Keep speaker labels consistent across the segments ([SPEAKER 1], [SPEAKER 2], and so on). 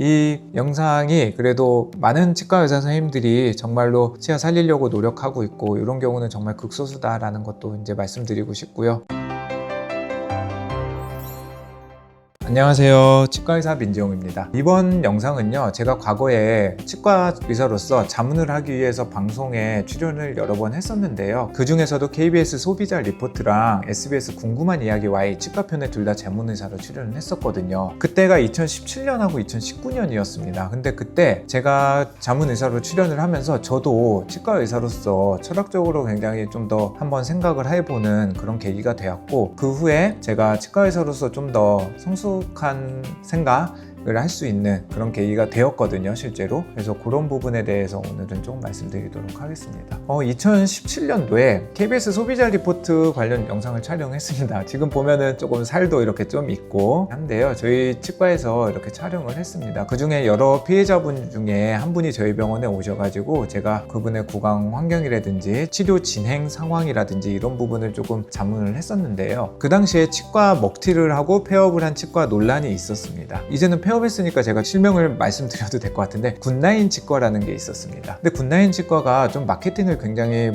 [SPEAKER 1] 이 영상이 그래도 많은 치과 의사 선생님들이 정말로 치아 살리려고 노력하고 있고 이런 경우는 정말 극소수다라는 것도 이제 말씀드리고 싶고요. 안녕하세요. 치과의사 민지용입니다. 이번 영상은요, 제가 과거에 치과 의사로서 자문을 하기 위해서 방송에 출연을 여러 번 했었는데요. 그 중에서도 KBS 소비자 리포트랑 SBS 궁금한 이야기 Y 치과편에 둘 다 자문의사로 출연을 했었거든요. 그때가 2017년하고 2019년이었습니다. 근데 그때 제가 자문의사로 출연을 하면서 저도 치과의사로서 철학적으로 굉장히 좀 더 한번 생각을 해보는 그런 계기가 되었고, 그 후에 제가 치과의사로서 좀 더 성숙한 생각을 할 수 있는 그런 계기가 되었거든요, 실제로. 그래서 그런 부분에 대해서 오늘은 좀 말씀드리도록 하겠습니다. 2017년도에 KBS 소비자 리포트 관련 영상을 촬영했습니다. 지금 보면은 조금 살도 이렇게 좀 있고 한데요, 저희 치과에서 이렇게 촬영을 했습니다. 그 중에 여러 피해자분 중에 한 분이 저희 병원에 오셔가지고 제가 그분의 구강 환경이라든지 치료 진행 상황이라든지 이런 부분을 조금 자문을 했었는데요. 그 당시에 치과 먹튀를 하고 폐업을 한 치과 논란이 있었습니다. 이제는 폐업했으니까 제가 실명을 말씀드려도 될 것 같은데, 굿나인 치과라는 게 있었습니다. 근데 굿나인 치과가 좀 마케팅을 굉장히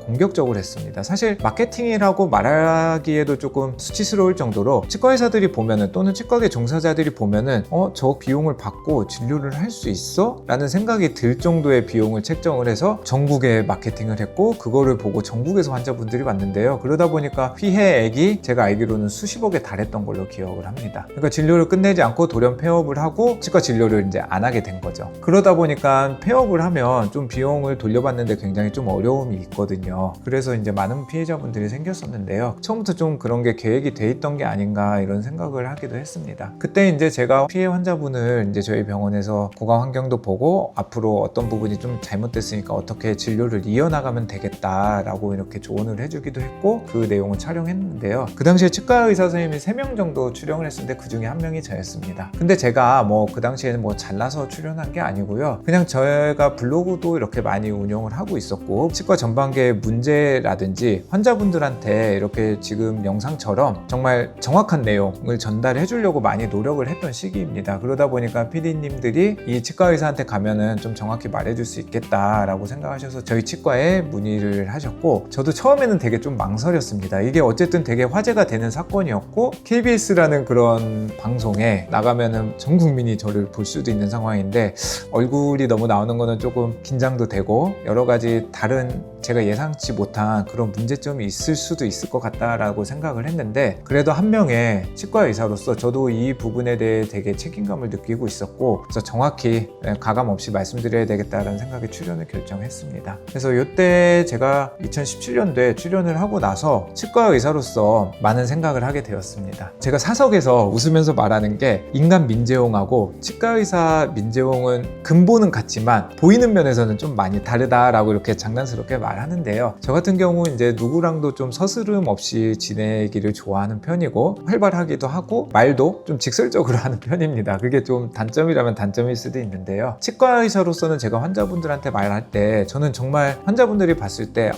[SPEAKER 1] 공격적으로 했습니다. 사실 마케팅이라고 말하기에도 조금 수치스러울 정도로 치과 의사들이 보면은, 또는 치과계 종사자들이 보면은 저 비용을 받고 진료를 할 수 있어? 라는 생각이 들 정도의 비용을 책정을 해서 전국에 마케팅을 했고, 그거를 보고 전국에서 환자분들이 왔는데요. 그러다 보니까 피해액이 제가 알기로는 수십억에 달했던 걸로 기억을 합니다. 그러니까 진료를 끝내지 않고 돌연 폐업을 하고 치과 진료를 이제 안 하게 된 거죠. 그러다 보니까 폐업을 하면 좀 비용을 돌려받는데 굉장히 좀 어려움이 있거든요. 그래서 이제 많은 피해자분들이 생겼었는데요. 처음부터 좀 그런 게 계획이 돼 있던 게 아닌가 이런 생각을 하기도 했습니다. 그때 이제 제가 피해 환자분을 이제 저희 병원에서 구강 환경도 보고 앞으로 어떤 부분이 좀 잘못됐으니까 어떻게 진료를 이어나가면 되겠다라고 이렇게 조언을 해주기도 했고, 그 내용을 촬영했는데요. 그 당시에 치과 의사 선생님이 3명 정도 출연을 했었는데 그 중에 한 명이 저였습니다. 근데 제가 그 당시에는 잘나서 출연한 게 아니고요. 그냥 저희가 블로그도 이렇게 많이 운영을 하고 있었고, 치과 전반계의 문제라든지 환자분들한테 이렇게 지금 영상처럼 정말 정확한 내용을 전달해 주려고 많이 노력을 했던 시기입니다. 그러다 보니까 PD님들이 이 치과 의사한테 가면은 좀 정확히 말해줄 수 있겠다라고 생각하셔서 저희 치과에 문의를 하셨고, 저도 처음에는 되게 좀 망설였습니다. 이게 어쨌든 되게 화제가 되는 사건이었고, KBS라는 그런 방송에 나가면은 전 국민이 저를 볼 수도 있는 상황인데, 얼굴이 너무 나오는 거는 조금 긴장도 되고 여러 가지 다른 제가 예상치 못한 그런 문제점이 있을 수도 있을 것 같다라고 생각을 했는데, 그래도 한 명의 치과 의사로서 저도 이 부분에 대해 되게 책임감을 느끼고 있었고, 그래서 정확히 가감 없이 말씀드려야 되겠다라는 생각에 출연을 결정했습니다. 그래서 이때 제가 2017년도에 출연을 하고 나서 치과 의사로서 많은 생각을 하게 되었습니다. 제가 사석에서 웃으면서 말하는 게, 인간 민재용하고 치과 의사 민재용은 근본은 같지만 보이는 면에서는 좀 많이 다르다라고 이렇게 장난스럽게 말하는데요. 저 같은 경우 이제 누구랑도 좀 서스름 없이 지내기를 좋아하는 편이고, 활발하기도 하고 말도 좀 직설적으로 하는 편입니다. 그게 좀 단점이라면 단점일 수도 있는데요. 치과 의사로서는 제가 환자분들한테 말할 때 저는 정말 환자분들이 봤을 때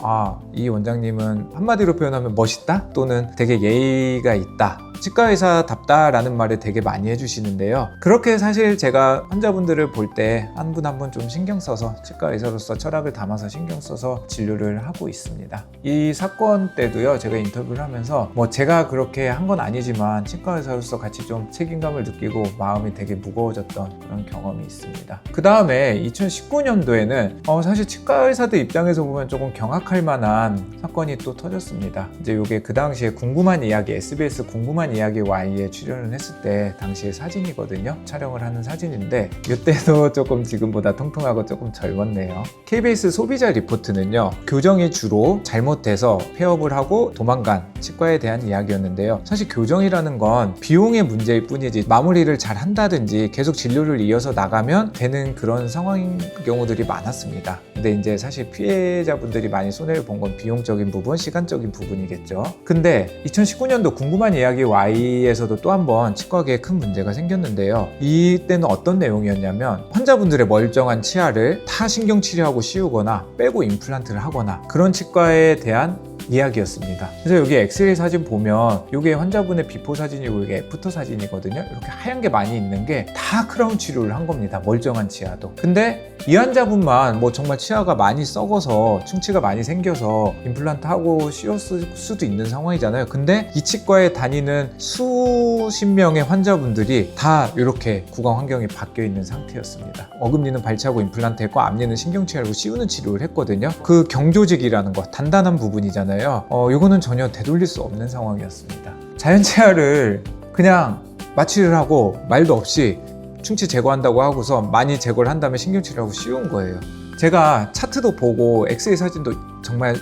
[SPEAKER 1] 이 원장님은 한마디로 표현하면 멋있다, 또는 되게 예의가 있다, 치과 의사답다라는 말을 되게 많이 해주시는데요. 그렇게 사실 제가 환자분들을 볼 때 한 분 한 분 좀 신경 써서, 치과 의사로서 철학을 담아서 신경 써서 진료를 하고 있습니다. 이 사건 때도요, 제가 인터뷰를 하면서 제가 그렇게 한 건 아니지만 치과 의사로서 같이 좀 책임감을 느끼고 마음이 되게 무거워졌던 그런 경험이 있습니다. 그 다음에 2019년도에는 사실 치과 의사들 입장에서 보면 조금 경악할 만한 사건이 또 터졌습니다. 이제 이게 그 당시에 궁금한 이야기, SBS 궁금한 이야기 Y에 출연을 했을 때 당시의 사진이거든요. 촬영을 하는 사진인데, 이때도 조금 지금보다 통통하고 조금 젊었네요. KBS 소비자 리포트는요, 교정이 주로 잘못돼서 폐업을 하고 도망간 치과에 대한 이야기였는데요. 사실 교정이라는 건 비용의 문제일 뿐이지 마무리를 잘 한다든지 계속 진료를 이어서 나가면 되는 그런 상황인 경우들이 많았습니다. 근데 이제 사실 피해자분들이 많이 손해를 본 건 비용적인 부분, 시간적인 부분이겠죠. 근데 2019년도 궁금한 이야기 Y에서도 또 한 번 치과계에 큰 문제가 생겼는데요. 이때는 어떤 내용이었냐면, 환자분들의 멀쩡한 치아를 타 신경치료하고 씌우거나 빼고 임플란트를 하거나 그런 치과에 대한 이야기였습니다. 그래서 여기 엑스레이 사진 보면 이게 환자분의 비포 사진이고 이게 애프터 사진이거든요. 이렇게 하얀 게 많이 있는 게 다 크라운 치료를 한 겁니다. 멀쩡한 치아도. 근데 이 환자분만 뭐 정말 치아가 많이 썩어서 충치가 많이 생겨서 임플란트 하고 씌웠을 수도 있는 상황이잖아요. 근데 이 치과에 다니는 수십 명의 환자분들이 다 이렇게 구강 환경이 바뀌어 있는 상태였습니다. 어금니는 발치하고 임플란트 했고 앞니는 신경치료하고 씌우는 치료를 했거든요. 그 경조직이라는 거, 단단한 부분이잖아요. 이거는 전혀 되돌릴 수 없는 상황이었습니다. 자연치아를 그냥 마취를 하고 말도 없이 충치 제거한다고 하고서 많이 제거를 한 다음에 신경치료하고 씌운 거예요. 제가 차트도 보고 엑스레이 사진도 정말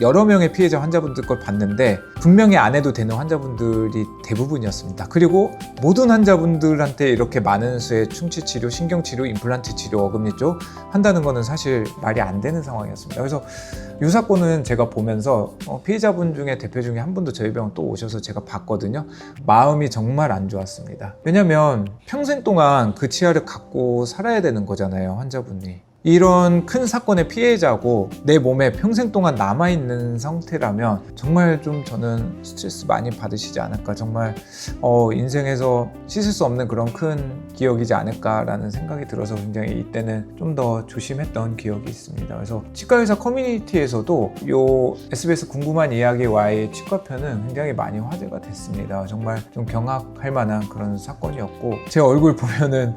[SPEAKER 1] 여러 명의 피해자 환자분들 걸 봤는데 분명히 안 해도 되는 환자분들이 대부분이었습니다. 그리고 모든 환자분들한테 이렇게 많은 수의 충치 치료, 신경 치료, 임플란트 치료, 어금니 쪽 한다는 거는 사실 말이 안 되는 상황이었습니다. 그래서 이 사건은 제가 보면서 피해자분 중에 대표 중에 한 분도 저희 병원 또 오셔서 제가 봤거든요. 마음이 정말 안 좋았습니다. 왜냐면 평생 동안 그 치아를 갖고 살아야 되는 거잖아요, 환자분이. 이런 큰 사건의 피해자고 내 몸에 평생 동안 남아있는 상태라면 정말 좀 저는 스트레스 많이 받으시지 않을까, 정말 인생에서 씻을 수 없는 그런 큰 기억이지 않을까라는 생각이 들어서 굉장히 이때는 좀 더 조심했던 기억이 있습니다. 그래서 치과의사 커뮤니티에서도 요 SBS 궁금한 이야기와의 치과편은 굉장히 많이 화제가 됐습니다. 정말 좀 경악할 만한 그런 사건이었고 제 얼굴 보면은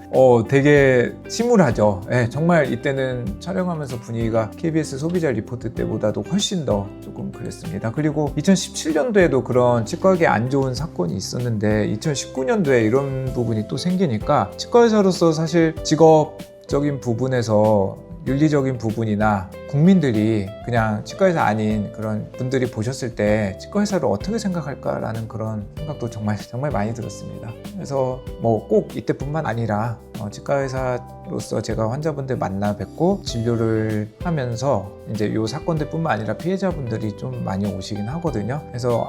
[SPEAKER 1] 되게 침울하죠. 네, 정말 이때는 촬영하면서 분위기가 KBS 소비자 리포트 때보다도 훨씬 더 조금 그랬습니다. 그리고 2017년도에도 그런 치과계 안 좋은 사건이 있었는데 2019년도에 이런 부분이 또 생기니까 치과의사로서 사실 직업적인 부분에서 윤리적인 부분이나 국민들이 그냥 치과의사 아닌 그런 분들이 보셨을 때 치과의사를 어떻게 생각할까라는 그런 생각도 정말 많이 들었습니다. 그래서 뭐 꼭 이때뿐만 아니라 치과의사로서 제가 환자분들 만나 뵙고 진료를 하면서 이제 이 사건들뿐만 아니라 피해자분들이 좀 많이 오시긴 하거든요. 그래서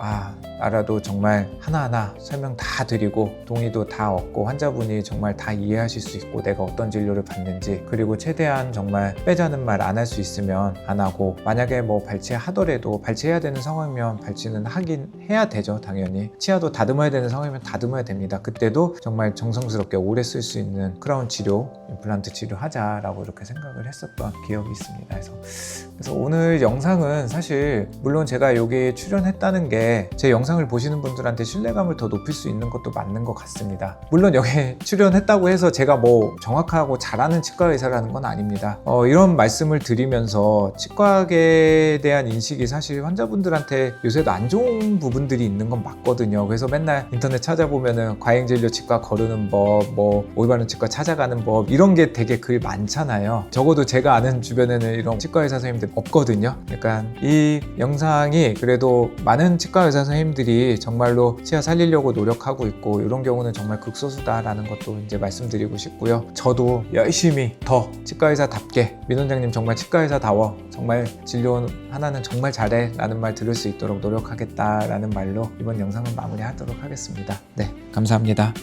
[SPEAKER 1] 나라도 정말 하나하나 설명 다 드리고 동의도 다 얻고 환자분이 정말 다 이해하실 수 있고 내가 어떤 진료를 받는지, 그리고 최대한 정말 빼자는 말 안 할 수 있으면 안 하고, 만약에 뭐 발치하더라도 발치해야 되는 상황이면 발치는 하긴 해야 되죠. 당연히 치아도 다듬어야 되는 상황이면 다듬어야 됩니다. 그때도 정말 정성스럽게 오래 쓸 수 있는 크라운 치료, 임플란트 치료 하자라고 이렇게 생각을 했었던 기억이 있습니다. 그래서 오늘 영상은 사실 물론 제가 여기 출연했다는 게 제 영상을 보시는 분들한테 신뢰감을 더 높일 수 있는 것도 맞는 것 같습니다. 물론 여기 출연했다고 해서 제가 뭐 정확하고 잘하는 치과 의사라는 건 아닙니다. 이런 말씀을 드리면서 치과학에 대한 인식이 사실 환자분들한테 요새도 안 좋은 부분들이 있는 건 맞거든요. 그래서 맨날 인터넷 찾아보면은 과잉진료 치과 거르는 법, 뭐 올바른 치과 찾아가는 법, 이런 게 되게 글 많잖아요. 적어도 제가 아는 주변에는 이런 치과 의사 선생님들 없거든요. 그러니까 이 영상이 그래도 많은 치과 의사 선생님들이 정말로 치아 살리려고 노력하고 있고 이런 경우는 정말 극소수다라는 것도 이제 말씀드리고 싶고요. 저도 열심히 더 치과 의사답게 민 원장님 정말 치과 의사다워 정말 진료 하나는 정말 잘해 라는 말 들을 수 있도록 노력하겠다라는 말로 이번 영상은 마무리하도록 하겠습니다. 네, 감사합니다.